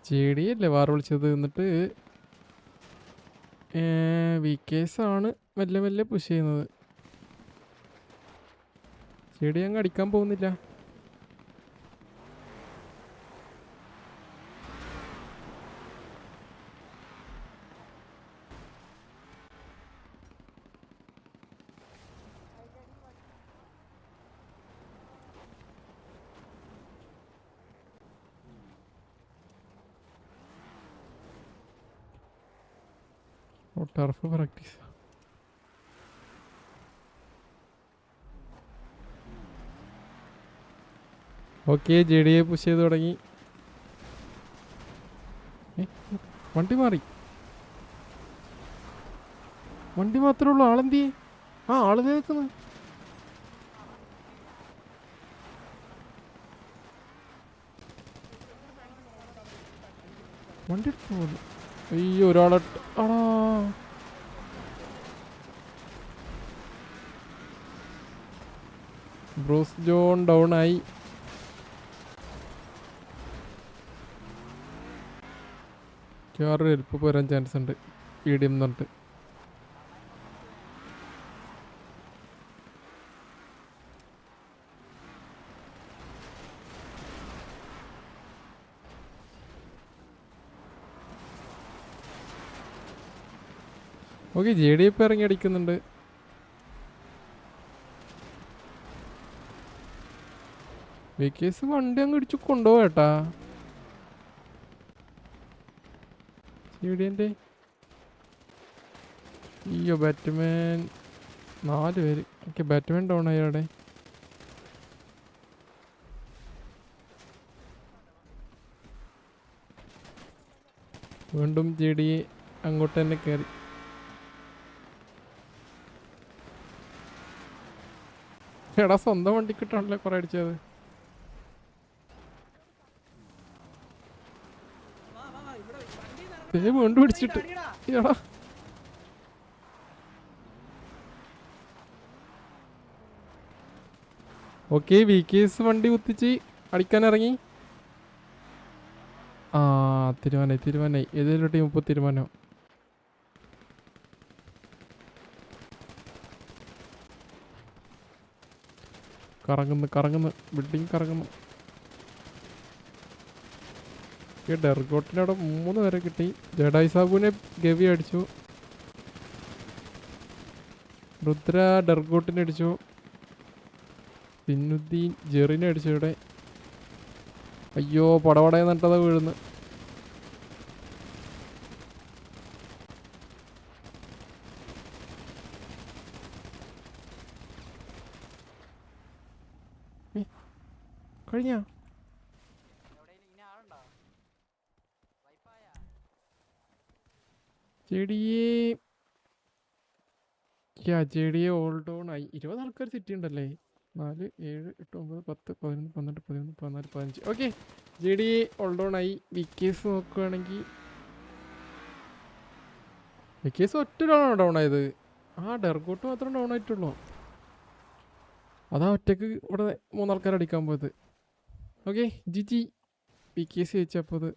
JD അല്ലേ വാർ വിളിച്ചത്. എന്നിട്ട് VKS ആണ് മെല്ലെ മെല്ലെ പുഷ് ചെയ്യുന്നത്. JD അങ്ങ് അടിക്കാൻ പോകുന്നില്ല. Turf practice. Okay JD push ചെയ്ത് തുടങ്ങി. വണ്ടി മാറി. വണ്ടി മാത്രമേ ഉള്ളൂ. ആളെന്തിയെ? ആള് നിൽക്കുന്നു. വണ്ടി എടുത്തു പോകുന്നു. അയ്യോ ഒരാളെ ആടാ. ബ്രൂസ് ജോൺ ഡൗൺ ആയി. വേറൊരു ഹെൽപ്പ് പോരാൻ ചാൻസ് ഉണ്ട്. PDM എന്ന് പറഞ്ഞിട്ട്. ഓക്കെ JD ഇപ്പം ഇറങ്ങി അടിക്കുന്നുണ്ട്. VKS വണ്ടി അങ്ങ് ഇടിച്ചു കൊണ്ടുപോകേട്ടാ. JD അയ്യോ ബാറ്റ്മാൻ 4 പേര്. ഓക്കെ ബാറ്റ്മാൻ ഡൗൺ ആയി അവിടെ. വീണ്ടും JD അങ്ങോട്ട് തന്നെ കയറി. എടാ സ്വന്തം വണ്ടിക്കിട്ടാണല്ലേ കുറെ അടിച്ചത്. വീണ്ടും പിടിച്ചിട്ട് എടാ. ഓക്കെ VKS വണ്ടി കുത്തിച്ച് അടിക്കാൻ ഇറങ്ങി. തീരുമാനായി. ഏതൊരു ടീം ഇപ്പോൾ തീരുമാനം. കറങ്ങുന്നു ബിൽഡിങ് കറങ്ങുന്നു. ഡെർഗോട്ടിനവിടെ 3 പേരെ കിട്ടി. ജഡായി സാബുവിനെ ഗവി അടിച്ചു. രുദ്ര ഡെർഗോട്ടിനെ അടിച്ചു. പിന്നുദ്ദീൻ ജെറിനെ അടിച്ചു. ഇവിടെ അയ്യോ പടപടയെ നട്ടത് വീഴുന്നു. കഴിഞ്ഞ JD ഓൾഡ് ഓൺ ആയി. 20 ആൾക്കാർ സിറ്റി ഉണ്ടല്ലേ. 4 7 8 9 10 11 12 13 14 15. ഓക്കെ JD ഓൾഡ് ഓൺ ആയി. VKS നോക്കുകയാണെങ്കിൽ VKS ഒറ്റൊരാളാണ് ഡൗൺ ആയത്. ഡെർഗോട്ട് മാത്രം ഡൗൺ ആയിട്ടുള്ളൂ. അതാ ഒറ്റക്ക് ഇവിടെ 3 ആൾക്കാർ അടിക്കാൻ പോയത്. ഓക്കെ GG VKS ജയിച്ചപ്പോൾ അത്